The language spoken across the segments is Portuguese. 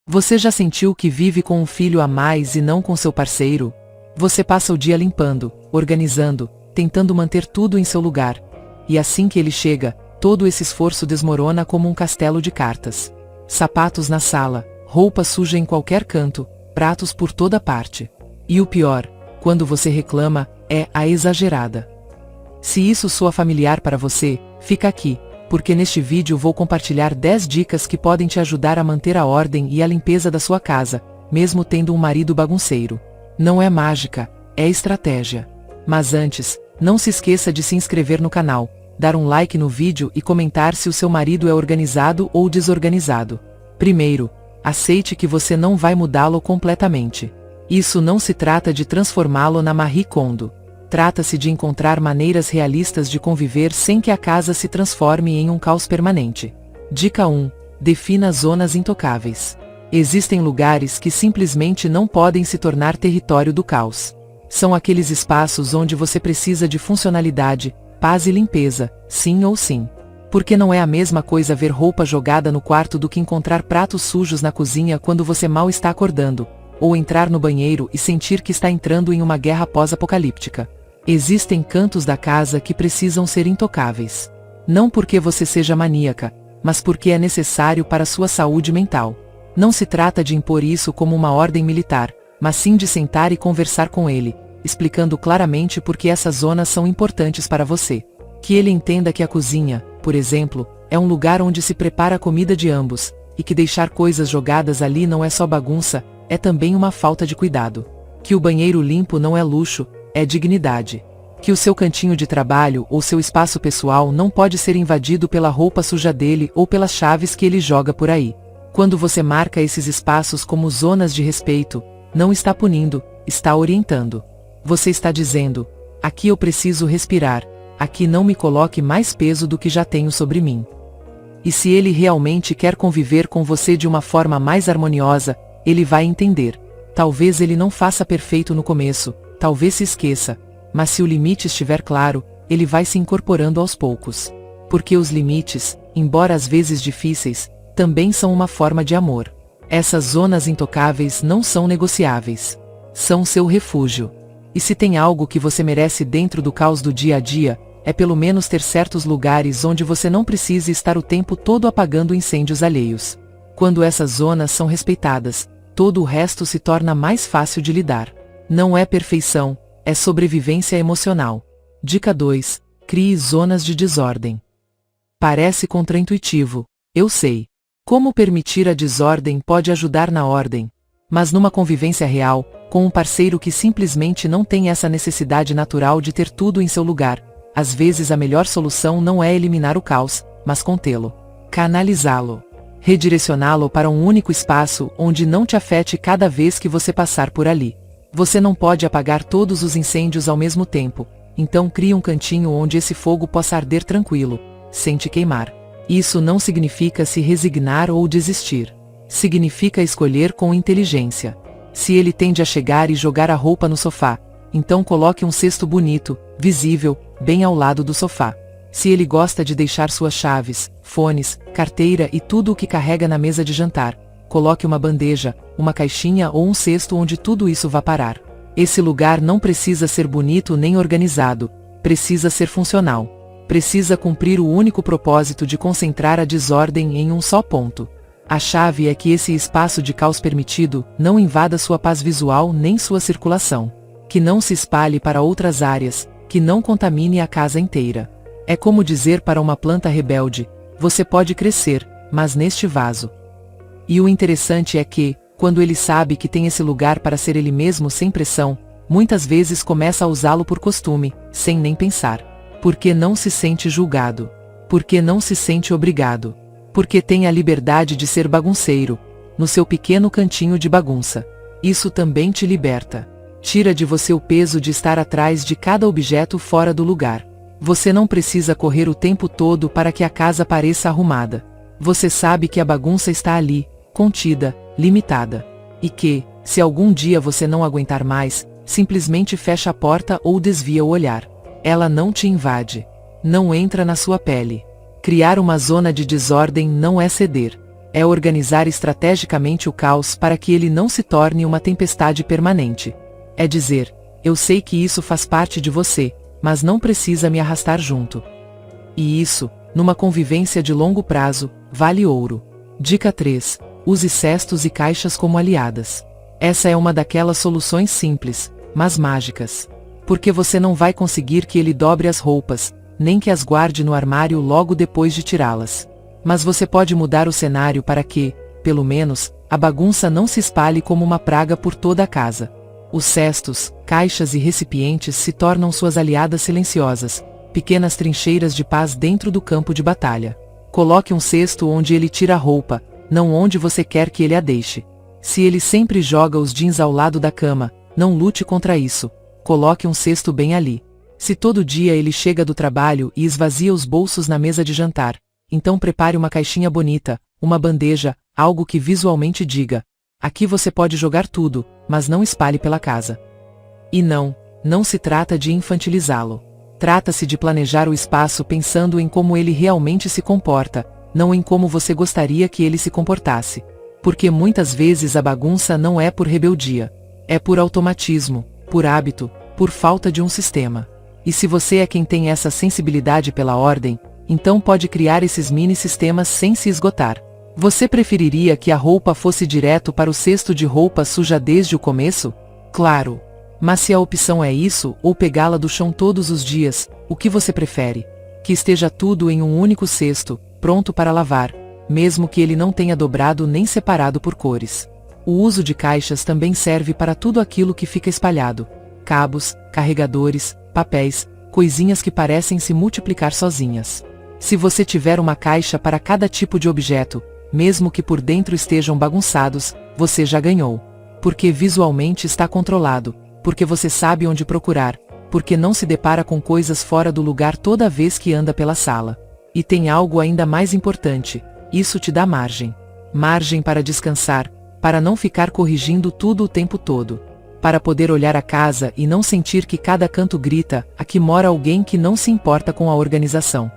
Você já sentiu que vive com um filho a mais e não com seu parceiro? Você passa o dia limpando, organizando, tentando manter tudo em seu lugar. E assim que ele chega, todo esse esforço desmorona como um castelo de cartas. Sapatos na sala, roupa suja em qualquer canto, pratos por toda parte. E o pior, quando você reclama, é a exagerada. Se isso soa familiar para você, fica aqui, porque neste vídeo vou compartilhar 10 dicas que podem te ajudar a manter a ordem e a limpeza da sua casa, mesmo tendo um marido bagunceiro. Não é mágica, é estratégia. Mas antes, não se esqueça de se inscrever no canal, dar um like no vídeo e comentar se o seu marido é organizado ou desorganizado. Primeiro, aceite que você não vai mudá-lo completamente. Isso não se trata de transformá-lo na Marie Kondo. Trata-se de encontrar maneiras realistas de conviver sem que a casa se transforme em um caos permanente. Dica 1. Defina zonas intocáveis. Existem lugares que simplesmente não podem se tornar território do caos. São aqueles espaços onde você precisa de funcionalidade, paz e limpeza, sim ou sim. Porque não é a mesma coisa ver roupa jogada no quarto do que encontrar pratos sujos na cozinha quando você mal está acordando, ou entrar no banheiro e sentir que está entrando em uma guerra pós-apocalíptica. Existem cantos da casa que precisam ser intocáveis. Não porque você seja maníaca, mas porque é necessário para sua saúde mental. Não se trata de impor isso como uma ordem militar, mas sim de sentar e conversar com ele, explicando claramente por que essas zonas são importantes para você. Que ele entenda que a cozinha, por exemplo, é um lugar onde se prepara a comida de ambos, e que deixar coisas jogadas ali não é só bagunça, é também uma falta de cuidado. Que o banheiro limpo não é luxo, é dignidade. Que o seu cantinho de trabalho ou seu espaço pessoal não pode ser invadido pela roupa suja dele ou pelas chaves que ele joga por aí. Quando você marca esses espaços como zonas de respeito, não está punindo, está orientando. Você está dizendo: aqui eu preciso respirar, aqui não me coloque mais peso do que já tenho sobre mim. E se ele realmente quer conviver com você de uma forma mais harmoniosa, ele vai entender. Talvez ele não faça perfeito no começo, talvez se esqueça, mas se o limite estiver claro, ele vai se incorporando aos poucos. Porque os limites, embora às vezes difíceis, também são uma forma de amor. Essas zonas intocáveis não são negociáveis. São seu refúgio. E se tem algo que você merece dentro do caos do dia a dia, é pelo menos ter certos lugares onde você não precise estar o tempo todo apagando incêndios alheios. Quando essas zonas são respeitadas, todo o resto se torna mais fácil de lidar. Não é perfeição, é sobrevivência emocional. Dica 2. Crie zonas de desordem. Parece contraintuitivo, eu sei. Como permitir a desordem pode ajudar na ordem. Mas numa convivência real, com um parceiro que simplesmente não tem essa necessidade natural de ter tudo em seu lugar, às vezes a melhor solução não é eliminar o caos, mas contê-lo. Canalizá-lo. Redirecioná-lo para um único espaço onde não te afete cada vez que você passar por ali. Você não pode apagar todos os incêndios ao mesmo tempo, então crie um cantinho onde esse fogo possa arder tranquilo, sem te queimar. Isso não significa se resignar ou desistir. Significa escolher com inteligência. Se ele tende a chegar e jogar a roupa no sofá, então coloque um cesto bonito, visível, bem ao lado do sofá. Se ele gosta de deixar suas chaves, fones, carteira e tudo o que carrega na mesa de jantar, coloque uma bandeja, uma caixinha ou um cesto onde tudo isso vá parar. Esse lugar não precisa ser bonito nem organizado, precisa ser funcional. Precisa cumprir o único propósito de concentrar a desordem em um só ponto. A chave é que esse espaço de caos permitido não invada sua paz visual nem sua circulação. Que não se espalhe para outras áreas, que não contamine a casa inteira. É como dizer para uma planta rebelde: você pode crescer, mas neste vaso. E o interessante é que, quando ele sabe que tem esse lugar para ser ele mesmo sem pressão, muitas vezes começa a usá-lo por costume, sem nem pensar. Porque não se sente julgado. Porque não se sente obrigado. Porque tem a liberdade de ser bagunceiro, no seu pequeno cantinho de bagunça. Isso também te liberta. Tira de você o peso de estar atrás de cada objeto fora do lugar. Você não precisa correr o tempo todo para que a casa pareça arrumada. Você sabe que a bagunça está ali, contida, limitada. E que, se algum dia você não aguentar mais, simplesmente fecha a porta ou desvia o olhar. Ela não te invade. Não entra na sua pele. Criar uma zona de desordem não é ceder. É organizar estrategicamente o caos para que ele não se torne uma tempestade permanente. É dizer, eu sei que isso faz parte de você, mas não precisa me arrastar junto. E isso, numa convivência de longo prazo, vale ouro. Dica 3. Use cestos e caixas como aliadas. Essa é uma daquelas soluções simples, mas mágicas. Porque você não vai conseguir que ele dobre as roupas, nem que as guarde no armário logo depois de tirá-las. Mas você pode mudar o cenário para que, pelo menos, a bagunça não se espalhe como uma praga por toda a casa. Os cestos, caixas e recipientes se tornam suas aliadas silenciosas, pequenas trincheiras de paz dentro do campo de batalha. Coloque um cesto onde ele tira a roupa, não onde você quer que ele a deixe. Se ele sempre joga os jeans ao lado da cama, não lute contra isso. Coloque um cesto bem ali. Se todo dia ele chega do trabalho e esvazia os bolsos na mesa de jantar, então prepare uma caixinha bonita, uma bandeja, algo que visualmente diga: aqui você pode jogar tudo, mas não espalhe pela casa. E não se trata de infantilizá-lo. Trata-se de planejar o espaço pensando em como ele realmente se comporta, não em como você gostaria que ele se comportasse. Porque muitas vezes a bagunça não é por rebeldia. É por automatismo, por hábito, por falta de um sistema. E se você é quem tem essa sensibilidade pela ordem, então pode criar esses mini-sistemas sem se esgotar. Você preferiria que a roupa fosse direto para o cesto de roupa suja desde o começo? Claro. Mas se a opção é isso, ou pegá-la do chão todos os dias, o que você prefere? Que esteja tudo em um único cesto, pronto para lavar, mesmo que ele não tenha dobrado nem separado por cores. O uso de caixas também serve para tudo aquilo que fica espalhado. Cabos, carregadores, papéis, coisinhas que parecem se multiplicar sozinhas. Se você tiver uma caixa para cada tipo de objeto, mesmo que por dentro estejam bagunçados, você já ganhou. Porque visualmente está controlado, porque você sabe onde procurar, porque não se depara com coisas fora do lugar toda vez que anda pela sala. E tem algo ainda mais importante, isso te dá margem. Margem para descansar, para não ficar corrigindo tudo o tempo todo. Para poder olhar a casa e não sentir que cada canto grita, aqui mora alguém que não se importa com a organização.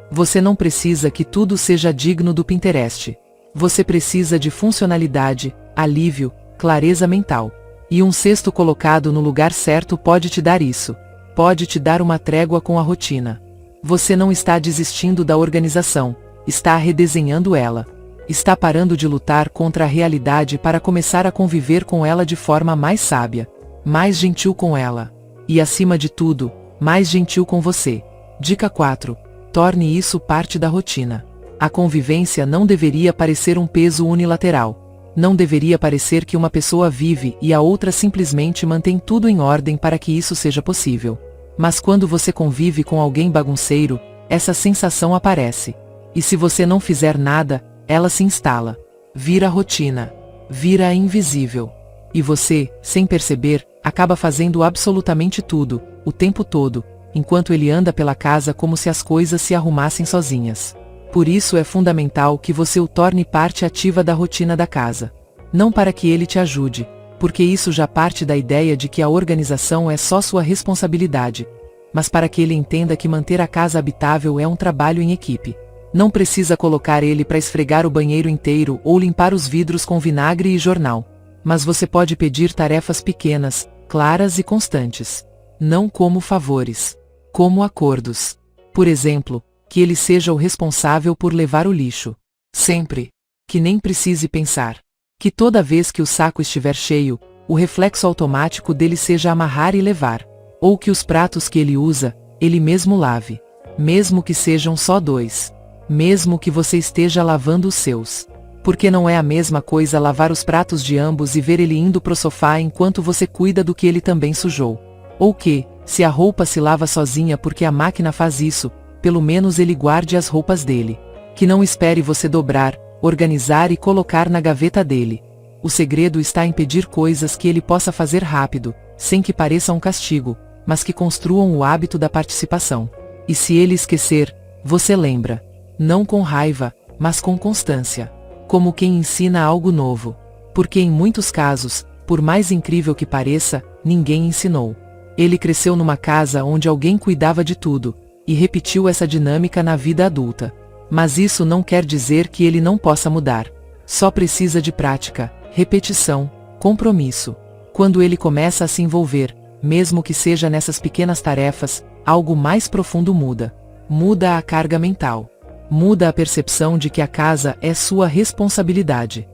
Você não precisa que tudo seja digno do Pinterest. Você precisa de funcionalidade, alívio, clareza mental. E um cesto colocado no lugar certo pode te dar isso. Pode te dar uma trégua com a rotina. Você não está desistindo da organização, está redesenhando ela. Está parando de lutar contra a realidade para começar a conviver com ela de forma mais sábia, mais gentil com ela. E acima de tudo, mais gentil com você. Dica 4. Torne isso parte da rotina. A convivência não deveria parecer um peso unilateral. Não deveria parecer que uma pessoa vive e a outra simplesmente mantém tudo em ordem para que isso seja possível. Mas quando você convive com alguém bagunceiro, essa sensação aparece. E se você não fizer nada, ela se instala. Vira rotina. Vira invisível. E você, sem perceber, acaba fazendo absolutamente tudo, o tempo todo, enquanto ele anda pela casa como se as coisas se arrumassem sozinhas. Por isso é fundamental que você o torne parte ativa da rotina da casa. Não para que ele te ajude, porque isso já parte da ideia de que a organização é só sua responsabilidade, mas para que ele entenda que manter a casa habitável é um trabalho em equipe. Não precisa colocar ele para esfregar o banheiro inteiro ou limpar os vidros com vinagre e jornal. Mas você pode pedir tarefas pequenas, claras e constantes. Não como favores. Como acordos. Por exemplo, que ele seja o responsável por levar o lixo. Sempre. Que nem precise pensar. Que toda vez que o saco estiver cheio, o reflexo automático dele seja amarrar e levar. Ou que os pratos que ele usa, ele mesmo lave. Mesmo que sejam só 2. Mesmo que você esteja lavando os seus. Porque não é a mesma coisa lavar os pratos de ambos e ver ele indo pro sofá enquanto você cuida do que ele também sujou. Ou que, se a roupa se lava sozinha porque a máquina faz isso, pelo menos ele guarde as roupas dele. Que não espere você dobrar, organizar e colocar na gaveta dele. O segredo está em pedir coisas que ele possa fazer rápido, sem que pareça um castigo, mas que construam o hábito da participação. E se ele esquecer, você lembra. Não com raiva, mas com constância. Como quem ensina algo novo. Porque em muitos casos, por mais incrível que pareça, ninguém ensinou. Ele cresceu numa casa onde alguém cuidava de tudo, e repetiu essa dinâmica na vida adulta. Mas isso não quer dizer que ele não possa mudar. Só precisa de prática, repetição, compromisso. Quando ele começa a se envolver, mesmo que seja nessas pequenas tarefas, algo mais profundo muda. Muda a carga mental. Muda a percepção de que a casa é sua responsabilidade.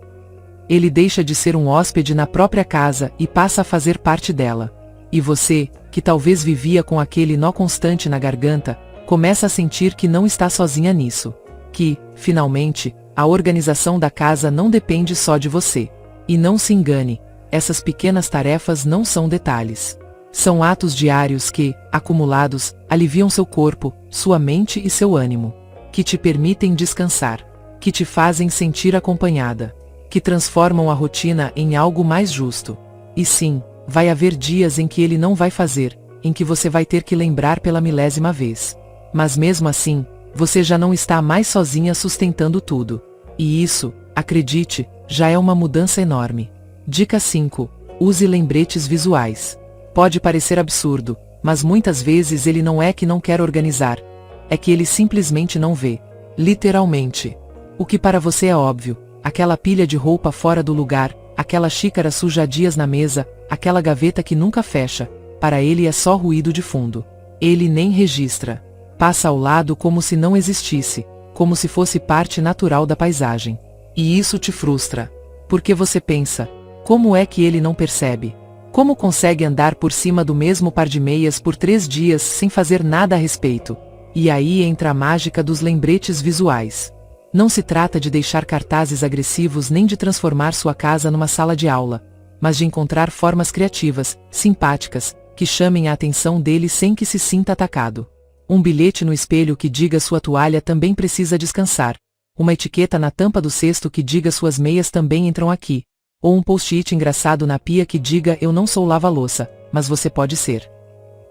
Ele deixa de ser um hóspede na própria casa e passa a fazer parte dela. E você, que talvez vivia com aquele nó constante na garganta, começa a sentir que não está sozinha nisso. Que, finalmente, a organização da casa não depende só de você. E não se engane, essas pequenas tarefas não são detalhes. São atos diários que, acumulados, aliviam seu corpo, sua mente e seu ânimo. Que te permitem descansar. Que te fazem sentir acompanhada. Que transformam a rotina em algo mais justo. E sim, vai haver dias em que ele não vai fazer, em que você vai ter que lembrar pela milésima vez. Mas mesmo assim, você já não está mais sozinha sustentando tudo. E isso, acredite, já é uma mudança enorme. Dica 5. Use lembretes visuais. Pode parecer absurdo, mas muitas vezes ele não é que não quer organizar. É que ele simplesmente não vê. Literalmente. O que para você é óbvio, aquela pilha de roupa fora do lugar, aquela xícara suja há dias na mesa, aquela gaveta que nunca fecha, para ele é só ruído de fundo. Ele nem registra. Passa ao lado como se não existisse, como se fosse parte natural da paisagem. E isso te frustra. Porque você pensa, como é que ele não percebe? Como consegue andar por cima do mesmo par de meias por 3 dias sem fazer nada a respeito? E aí entra a mágica dos lembretes visuais. Não se trata de deixar cartazes agressivos nem de transformar sua casa numa sala de aula, mas de encontrar formas criativas, simpáticas, que chamem a atenção dele sem que se sinta atacado. Um bilhete no espelho que diga sua toalha também precisa descansar. Uma etiqueta na tampa do cesto que diga suas meias também entram aqui. Ou um post-it engraçado na pia que diga eu não sou lava-louça, mas você pode ser.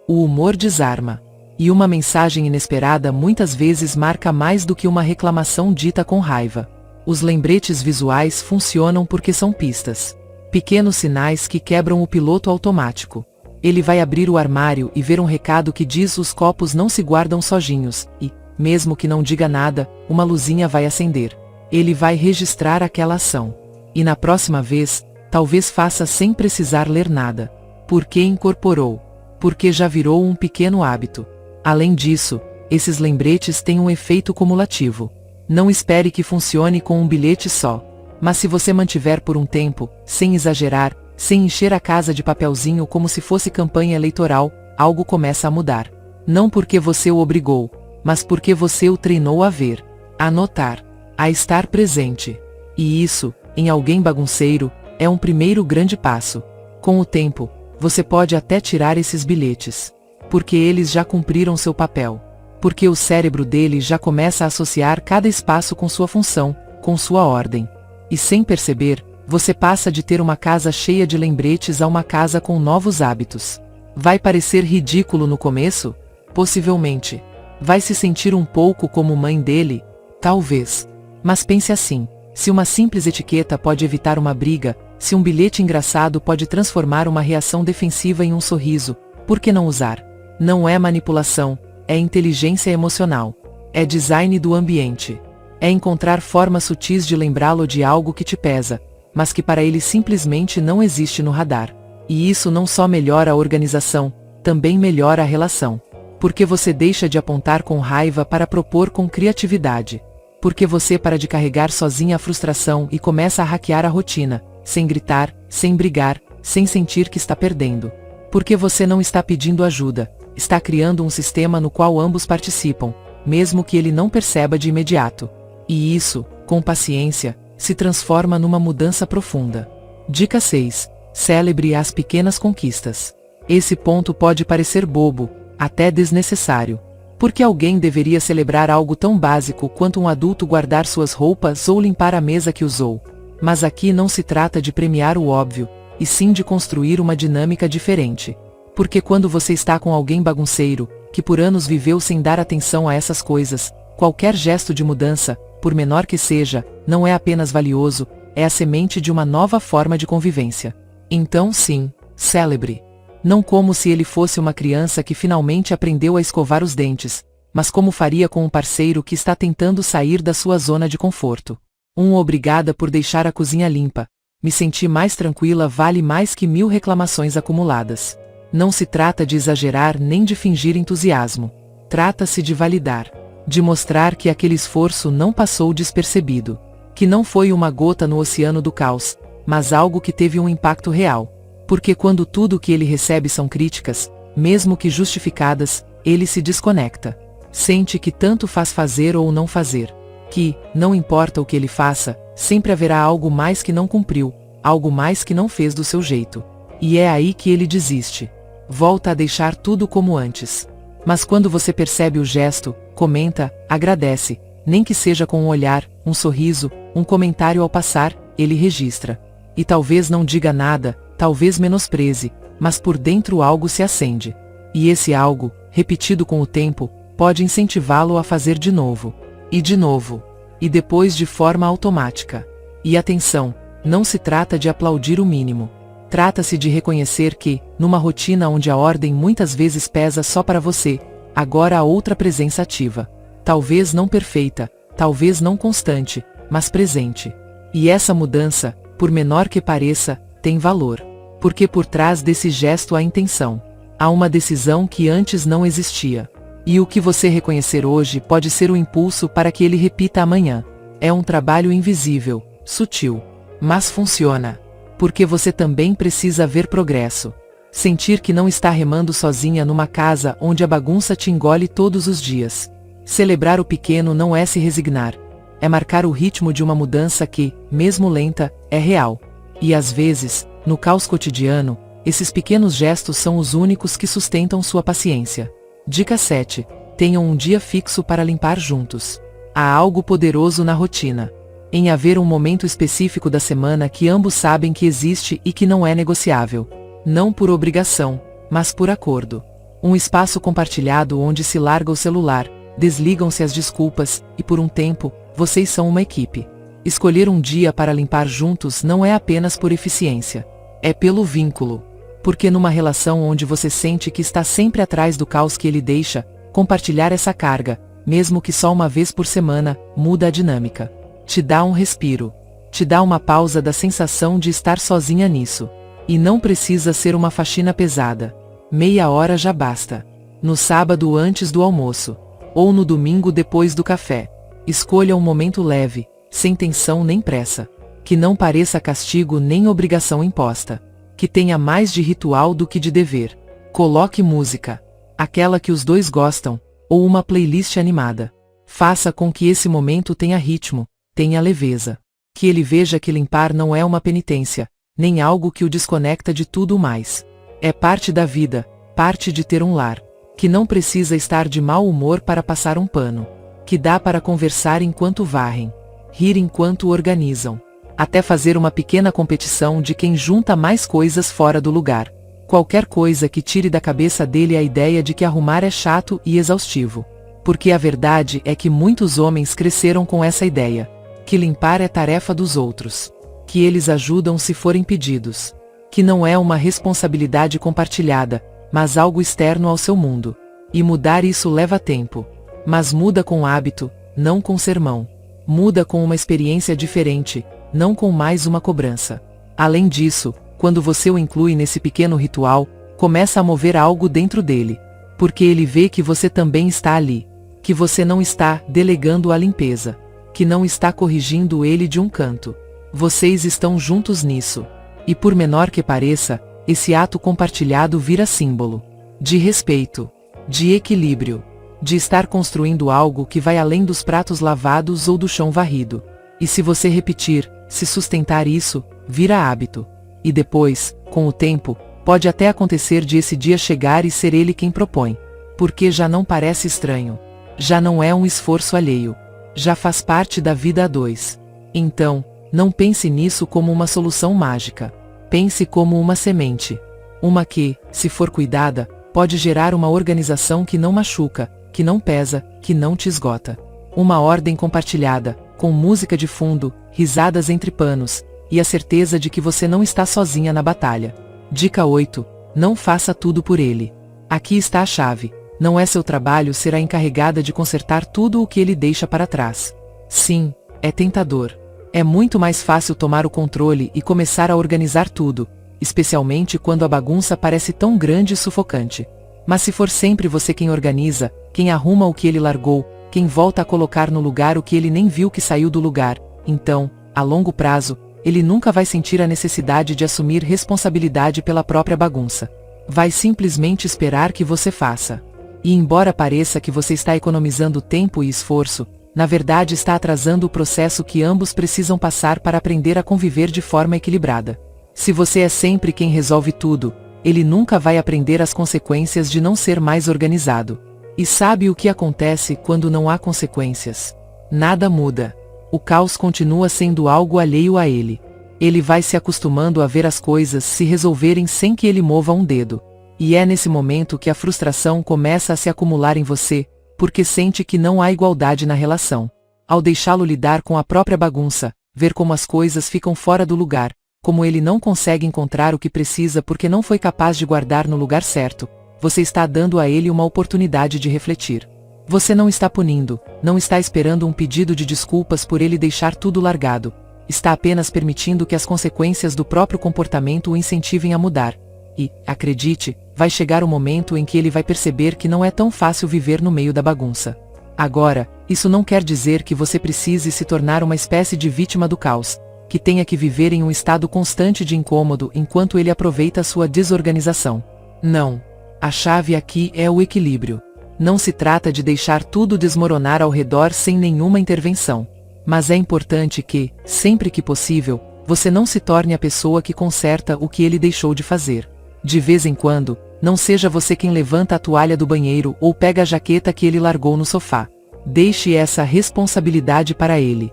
O humor desarma. E uma mensagem inesperada muitas vezes marca mais do que uma reclamação dita com raiva. Os lembretes visuais funcionam porque são pistas. Pequenos sinais que quebram o piloto automático. Ele vai abrir o armário e ver um recado que diz os copos não se guardam sozinhos, e, mesmo que não diga nada, uma luzinha vai acender. Ele vai registrar aquela ação. E na próxima vez, talvez faça sem precisar ler nada. Porque incorporou. Porque já virou um pequeno hábito. Além disso, esses lembretes têm um efeito cumulativo. Não espere que funcione com um bilhete só. Mas se você mantiver por um tempo, sem exagerar, sem encher a casa de papelzinho como se fosse campanha eleitoral, algo começa a mudar. Não porque você o obrigou, mas porque você o treinou a ver, a notar, a estar presente. E isso, em alguém bagunceiro, é um primeiro grande passo. Com o tempo, você pode até tirar esses bilhetes. Porque eles já cumpriram seu papel. Porque o cérebro dele já começa a associar cada espaço com sua função, com sua ordem. E sem perceber, você passa de ter uma casa cheia de lembretes a uma casa com novos hábitos. Vai parecer ridículo no começo? Possivelmente. Vai se sentir um pouco como mãe dele? Talvez. Mas pense assim, se uma simples etiqueta pode evitar uma briga, se um bilhete engraçado pode transformar uma reação defensiva em um sorriso, por que não usar? Não é manipulação, é inteligência emocional. É design do ambiente. É encontrar formas sutis de lembrá-lo de algo que te pesa, mas que para ele simplesmente não existe no radar. E isso não só melhora a organização, também melhora a relação. Porque você deixa de apontar com raiva para propor com criatividade. Porque você para de carregar sozinha a frustração e começa a hackear a rotina, sem gritar, sem brigar, sem sentir que está perdendo. Porque você não está pedindo ajuda, está criando um sistema no qual ambos participam, mesmo que ele não perceba de imediato. E isso, com paciência, se transforma numa mudança profunda. Dica 6. Celebre as pequenas conquistas. Esse ponto pode parecer bobo, até desnecessário. Porque alguém deveria celebrar algo tão básico quanto um adulto guardar suas roupas ou limpar a mesa que usou. Mas aqui não se trata de premiar o óbvio, e sim de construir uma dinâmica diferente. Porque quando você está com alguém bagunceiro, que por anos viveu sem dar atenção a essas coisas, qualquer gesto de mudança, por menor que seja, não é apenas valioso, é a semente de uma nova forma de convivência. Então sim, celebre. Não como se ele fosse uma criança que finalmente aprendeu a escovar os dentes, mas como faria com um parceiro que está tentando sair da sua zona de conforto. Obrigada por deixar a cozinha limpa. Me senti mais tranquila vale mais que 1000 reclamações acumuladas. Não se trata de exagerar nem de fingir entusiasmo. Trata-se de validar. De mostrar que aquele esforço não passou despercebido. Que não foi uma gota no oceano do caos, mas algo que teve um impacto real. Porque quando tudo o que ele recebe são críticas, mesmo que justificadas, ele se desconecta. Sente que tanto faz fazer ou não fazer. Que, não importa o que ele faça, sempre haverá algo mais que não cumpriu, algo mais que não fez do seu jeito. E é aí que ele desiste. Volta a deixar tudo como antes. Mas quando você percebe o gesto, comenta, agradece, nem que seja com um olhar, um sorriso, um comentário ao passar, ele registra. E talvez não diga nada, talvez menospreze, mas por dentro algo se acende. E esse algo, repetido com o tempo, pode incentivá-lo a fazer de novo. E de novo. E depois de forma automática. E atenção, não se trata de aplaudir o mínimo. Trata-se de reconhecer que, numa rotina onde a ordem muitas vezes pesa só para você, agora há outra presença ativa. Talvez não perfeita, talvez não constante, mas presente. E essa mudança, por menor que pareça, tem valor. Porque por trás desse gesto há intenção. Há uma decisão que antes não existia. E o que você reconhecer hoje pode ser o impulso para que ele repita amanhã. É um trabalho invisível, sutil. Mas funciona. Porque você também precisa ver progresso. Sentir que não está remando sozinha numa casa onde a bagunça te engole todos os dias. Celebrar o pequeno não é se resignar. É marcar o ritmo de uma mudança que, mesmo lenta, é real. E às vezes, no caos cotidiano, esses pequenos gestos são os únicos que sustentam sua paciência. Dica 7. Tenham um dia fixo para limpar juntos. Há algo poderoso na rotina. Em haver um momento específico da semana que ambos sabem que existe e que não é negociável. Não por obrigação, mas por acordo. Um espaço compartilhado onde se larga o celular, desligam-se as desculpas, e por um tempo, vocês são uma equipe. Escolher um dia para limpar juntos não é apenas por eficiência. É pelo vínculo. Porque numa relação onde você sente que está sempre atrás do caos que ele deixa, compartilhar essa carga, mesmo que só uma vez por semana, muda a dinâmica. Te dá um respiro. Te dá uma pausa da sensação de estar sozinha nisso. E não precisa ser uma faxina pesada. Meia hora já basta. No sábado antes do almoço. Ou no domingo depois do café. Escolha um momento leve, sem tensão nem pressa. Que não pareça castigo nem obrigação imposta. Que tenha mais de ritual do que de dever. Coloque música. Aquela que os dois gostam, ou uma playlist animada. Faça com que esse momento tenha ritmo, tenha leveza. Que ele veja que limpar não é uma penitência, nem algo que o desconecta de tudo mais. É parte da vida, parte de ter um lar. Que não precisa estar de mau humor para passar um pano. Que dá para conversar enquanto varrem. Rir enquanto organizam. Até fazer uma pequena competição de quem junta mais coisas fora do lugar. Qualquer coisa que tire da cabeça dele a ideia de que arrumar é chato e exaustivo. Porque a verdade é que muitos homens cresceram com essa ideia. Que limpar é tarefa dos outros. Que eles ajudam se forem pedidos. Que não é uma responsabilidade compartilhada, mas algo externo ao seu mundo. E mudar isso leva tempo. Mas muda com hábito, não com sermão. Muda com uma experiência diferente, não com mais uma cobrança. Além disso, quando você o inclui nesse pequeno ritual, começa a mover algo dentro dele. Porque ele vê que você também está ali. Que você não está delegando a limpeza. Que não está corrigindo ele de um canto. Vocês estão juntos nisso. E por menor que pareça, esse ato compartilhado vira símbolo de respeito, de equilíbrio, de estar construindo algo que vai além dos pratos lavados ou do chão varrido. E se você repetir, se sustentar isso, vira hábito. E depois, com o tempo, pode até acontecer de esse dia chegar e ser ele quem propõe. Porque já não parece estranho. Já não é um esforço alheio. Já faz parte da vida a dois. Então, não pense nisso como uma solução mágica. Pense como uma semente. Uma que, se for cuidada, pode gerar uma organização que não machuca, que não pesa, que não te esgota. Uma ordem compartilhada, com música de fundo, risadas entre panos, e a certeza de que você não está sozinha na batalha. Dica 8. Não faça tudo por ele. Aqui está a chave. Não é seu trabalho ser a encarregada de consertar tudo o que ele deixa para trás. Sim, é tentador. É muito mais fácil tomar o controle e começar a organizar tudo, especialmente quando a bagunça parece tão grande e sufocante. Mas se for sempre você quem organiza, quem arruma o que ele largou, quem volta a colocar no lugar o que ele nem viu que saiu do lugar, então, a longo prazo, ele nunca vai sentir a necessidade de assumir responsabilidade pela própria bagunça. Vai simplesmente esperar que você faça. E embora pareça que você está economizando tempo e esforço, na verdade está atrasando o processo que ambos precisam passar para aprender a conviver de forma equilibrada. Se você é sempre quem resolve tudo, ele nunca vai aprender as consequências de não ser mais organizado. E sabe o que acontece quando não há consequências? Nada muda. O caos continua sendo algo alheio a ele. Ele vai se acostumando a ver as coisas se resolverem sem que ele mova um dedo. E é nesse momento que a frustração começa a se acumular em você, porque sente que não há igualdade na relação. Ao deixá-lo lidar com a própria bagunça, ver como as coisas ficam fora do lugar, como ele não consegue encontrar o que precisa porque não foi capaz de guardar no lugar certo, você está dando a ele uma oportunidade de refletir. Você não está punindo, não está esperando um pedido de desculpas por ele deixar tudo largado. Está apenas permitindo que as consequências do próprio comportamento o incentivem a mudar. E, acredite, vai chegar o momento em que ele vai perceber que não é tão fácil viver no meio da bagunça. Agora, isso não quer dizer que você precise se tornar uma espécie de vítima do caos, que tenha que viver em um estado constante de incômodo enquanto ele aproveita a sua desorganização. Não. A chave aqui é o equilíbrio. Não se trata de deixar tudo desmoronar ao redor sem nenhuma intervenção. Mas é importante que, sempre que possível, você não se torne a pessoa que conserta o que ele deixou de fazer. De vez em quando, não seja você quem levanta a toalha do banheiro ou pega a jaqueta que ele largou no sofá. Deixe essa responsabilidade para ele.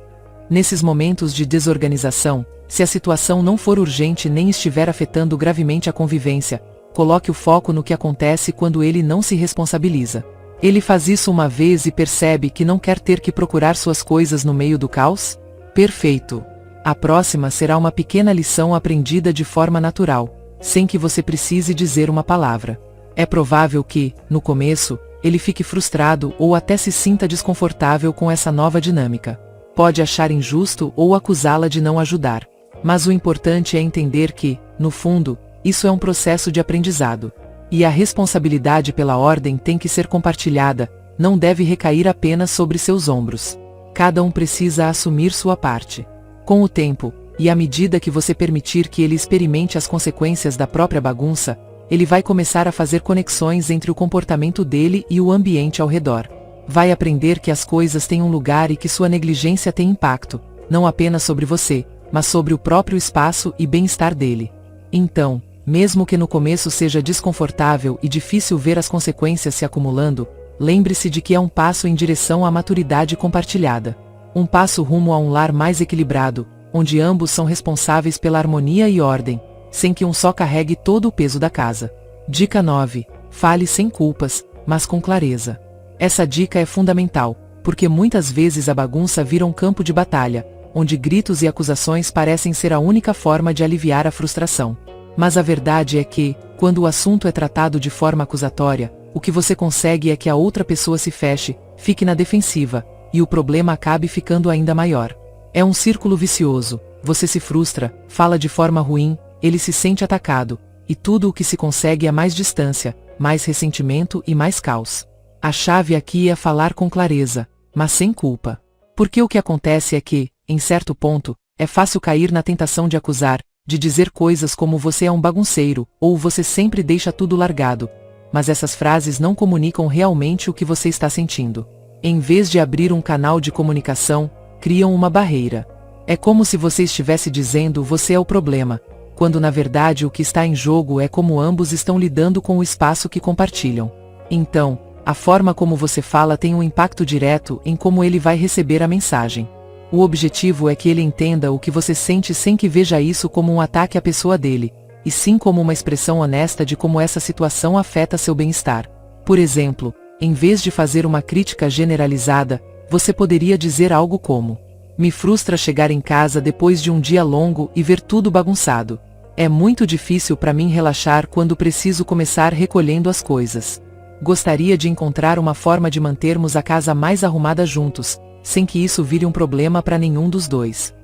Nesses momentos de desorganização, se a situação não for urgente nem estiver afetando gravemente a convivência, coloque o foco no que acontece quando ele não se responsabiliza. Ele faz isso uma vez e percebe que não quer ter que procurar suas coisas no meio do caos? Perfeito! A próxima será uma pequena lição aprendida de forma natural, sem que você precise dizer uma palavra. É provável que, no começo, ele fique frustrado ou até se sinta desconfortável com essa nova dinâmica. Pode achar injusto ou acusá-la de não ajudar. Mas o importante é entender que, no fundo, isso é um processo de aprendizado. E a responsabilidade pela ordem tem que ser compartilhada, não deve recair apenas sobre seus ombros. Cada um precisa assumir sua parte. Com o tempo, e à medida que você permitir que ele experimente as consequências da própria bagunça, ele vai começar a fazer conexões entre o comportamento dele e o ambiente ao redor. Vai aprender que as coisas têm um lugar e que sua negligência tem impacto, não apenas sobre você, mas sobre o próprio espaço e bem-estar dele. Então, mesmo que no começo seja desconfortável e difícil ver as consequências se acumulando, lembre-se de que é um passo em direção à maturidade compartilhada. Um passo rumo a um lar mais equilibrado, onde ambos são responsáveis pela harmonia e ordem, sem que um só carregue todo o peso da casa. Dica 9. Fale sem culpas, mas com clareza. Essa dica é fundamental, porque muitas vezes a bagunça vira um campo de batalha, onde gritos e acusações parecem ser a única forma de aliviar a frustração. Mas a verdade é que, quando o assunto é tratado de forma acusatória, o que você consegue é que a outra pessoa se feche, fique na defensiva, e o problema acabe ficando ainda maior. É um círculo vicioso. Você se frustra, fala de forma ruim, ele se sente atacado, e tudo o que se consegue é mais distância, mais ressentimento e mais caos. A chave aqui é falar com clareza, mas sem culpa. Porque o que acontece é que, em certo ponto, é fácil cair na tentação de acusar, de dizer coisas como você é um bagunceiro, ou você sempre deixa tudo largado. Mas essas frases não comunicam realmente o que você está sentindo. Em vez de abrir um canal de comunicação, criam uma barreira. É como se você estivesse dizendo você é o problema, quando na verdade o que está em jogo é como ambos estão lidando com o espaço que compartilham. Então, a forma como você fala tem um impacto direto em como ele vai receber a mensagem. O objetivo é que ele entenda o que você sente sem que veja isso como um ataque à pessoa dele, e sim como uma expressão honesta de como essa situação afeta seu bem-estar. Por exemplo, em vez de fazer uma crítica generalizada, você poderia dizer algo como: me frustra chegar em casa depois de um dia longo e ver tudo bagunçado. É muito difícil para mim relaxar quando preciso começar recolhendo as coisas. gostaria de encontrar uma forma de mantermos a casa mais arrumada juntos, sem que isso vire um problema para nenhum dos dois.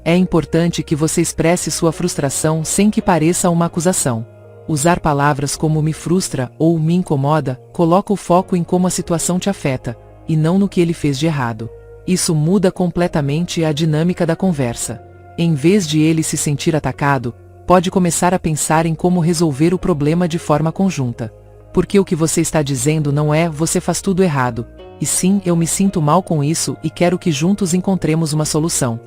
É importante que você expresse sua frustração sem que pareça uma acusação. Usar palavras como me frustra ou me incomoda coloca o foco em como a situação te afeta, e não no que ele fez de errado. Isso muda completamente a dinâmica da conversa. Em vez de ele se sentir atacado, pode começar a pensar em como resolver o problema de forma conjunta. Porque o que você está dizendo não é você faz tudo errado, e sim eu me sinto mal com isso e quero que juntos encontremos uma solução.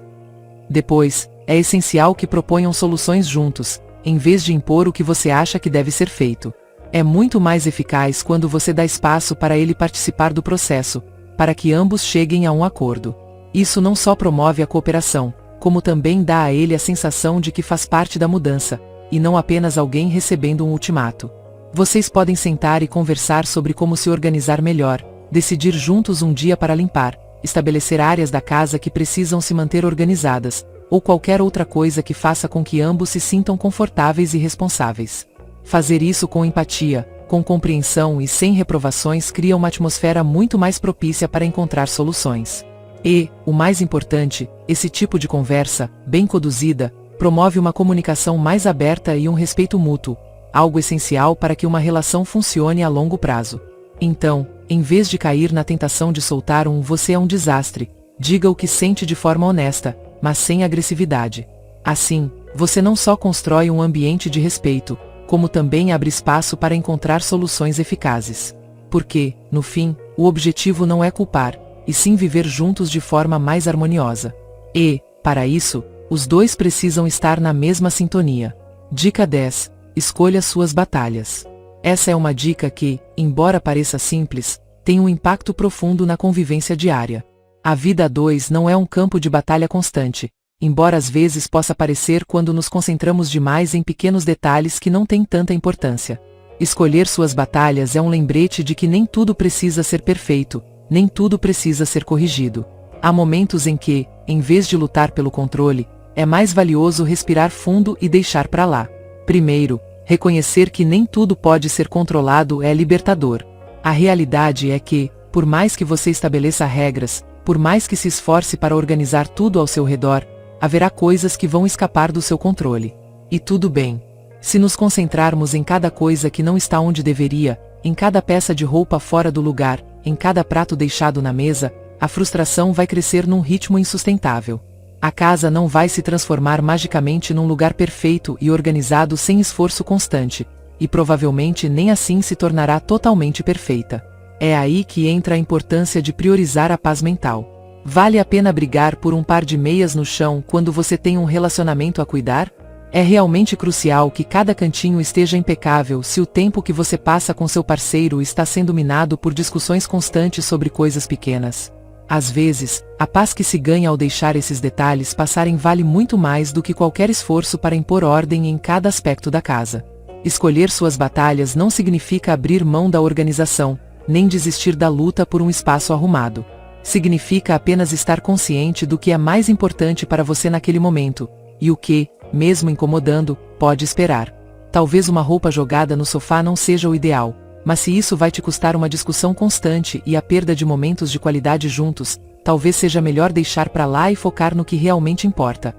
Depois, é essencial que proponham soluções juntos, em vez de impor o que você acha que deve ser feito. É muito mais eficaz quando você dá espaço para ele participar do processo, para que ambos cheguem a um acordo. Isso não só promove a cooperação, como também dá a ele a sensação de que faz parte da mudança, e não apenas alguém recebendo um ultimato. Vocês podem sentar e conversar sobre como se organizar melhor, decidir juntos um dia para limpar, estabelecer áreas da casa que precisam se manter organizadas, ou qualquer outra coisa que faça com que ambos se sintam confortáveis e responsáveis. Fazer isso com empatia, com compreensão e sem reprovações cria uma atmosfera muito mais propícia para encontrar soluções. E, o mais importante, esse tipo de conversa, bem conduzida, promove uma comunicação mais aberta e um respeito mútuo, algo essencial para que uma relação funcione a longo prazo. Então, em vez de cair na tentação de soltar um "você é um desastre", diga o que sente de forma honesta, mas sem agressividade. Assim, você não só constrói um ambiente de respeito, como também abre espaço para encontrar soluções eficazes. Porque, no fim, o objetivo não é culpar, e sim viver juntos de forma mais harmoniosa. E, para isso, os dois precisam estar na mesma sintonia. Dica 10. Escolha suas batalhas. Essa é uma dica que, embora pareça simples, tem um impacto profundo na convivência diária. A vida a dois não é um campo de batalha constante, embora às vezes possa parecer quando nos concentramos demais em pequenos detalhes que não têm tanta importância. Escolher suas batalhas é um lembrete de que nem tudo precisa ser perfeito, nem tudo precisa ser corrigido. Há momentos em que, em vez de lutar pelo controle, é mais valioso respirar fundo e deixar pra lá. Primeiro, reconhecer que nem tudo pode ser controlado é libertador. A realidade é que, por mais que você estabeleça regras, por mais que se esforce para organizar tudo ao seu redor, haverá coisas que vão escapar do seu controle. E tudo bem. Se nos concentrarmos em cada coisa que não está onde deveria, em cada peça de roupa fora do lugar, em cada prato deixado na mesa, a frustração vai crescer num ritmo insustentável. A casa não vai se transformar magicamente num lugar perfeito e organizado sem esforço constante, e provavelmente nem assim se tornará totalmente perfeita. É aí que entra a importância de priorizar a paz mental. Vale a pena brigar por um par de meias no chão quando você tem um relacionamento a cuidar? É realmente crucial que cada cantinho esteja impecável se o tempo que você passa com seu parceiro está sendo minado por discussões constantes sobre coisas pequenas. Às vezes, a paz que se ganha ao deixar esses detalhes passarem vale muito mais do que qualquer esforço para impor ordem em cada aspecto da casa. Escolher suas batalhas não significa abrir mão da organização, nem desistir da luta por um espaço arrumado. Significa apenas estar consciente do que é mais importante para você naquele momento, e o que, mesmo incomodando, pode esperar. Talvez uma roupa jogada no sofá não seja o ideal, mas se isso vai te custar uma discussão constante e a perda de momentos de qualidade juntos, talvez seja melhor deixar pra lá e focar no que realmente importa: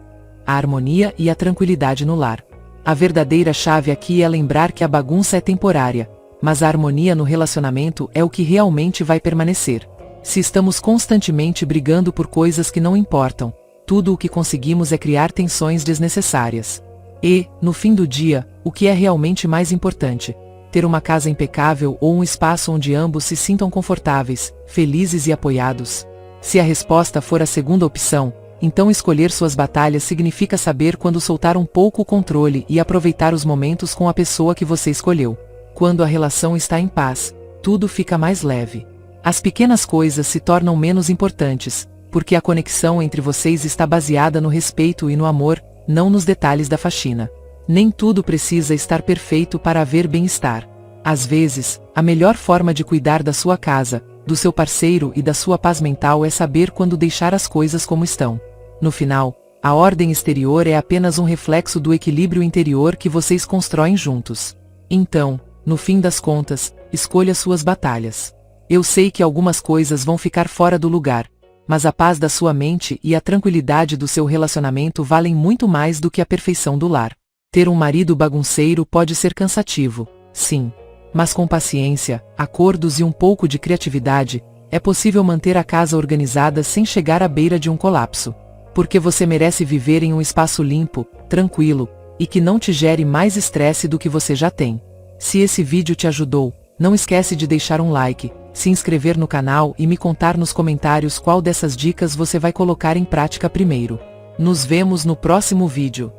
a harmonia e a tranquilidade no lar. A verdadeira chave aqui é lembrar que a bagunça é temporária, mas a harmonia no relacionamento é o que realmente vai permanecer. Se estamos constantemente brigando por coisas que não importam, tudo o que conseguimos é criar tensões desnecessárias. E, no fim do dia, o que é realmente mais importante? Ter uma casa impecável ou um espaço onde ambos se sintam confortáveis, felizes e apoiados? Se a resposta for a segunda opção, então escolher suas batalhas significa saber quando soltar um pouco o controle e aproveitar os momentos com a pessoa que você escolheu. Quando a relação está em paz, tudo fica mais leve. As pequenas coisas se tornam menos importantes, porque a conexão entre vocês está baseada no respeito e no amor, não nos detalhes da faxina. Nem tudo precisa estar perfeito para haver bem-estar. Às vezes, a melhor forma de cuidar da sua casa, do seu parceiro e da sua paz mental é saber quando deixar as coisas como estão. No final, a ordem exterior é apenas um reflexo do equilíbrio interior que vocês constroem juntos. Então, no fim das contas, escolha suas batalhas. Eu sei que algumas coisas vão ficar fora do lugar, mas a paz da sua mente e a tranquilidade do seu relacionamento valem muito mais do que a perfeição do lar. Ter um marido bagunceiro pode ser cansativo, sim. Mas com paciência, acordos e um pouco de criatividade, é possível manter a casa organizada sem chegar à beira de um colapso. Porque você merece viver em um espaço limpo, tranquilo, e que não te gere mais estresse do que você já tem. Se esse vídeo te ajudou, não esquece de deixar um like, se inscrever no canal e me contar nos comentários qual dessas dicas você vai colocar em prática primeiro. Nos vemos no próximo vídeo.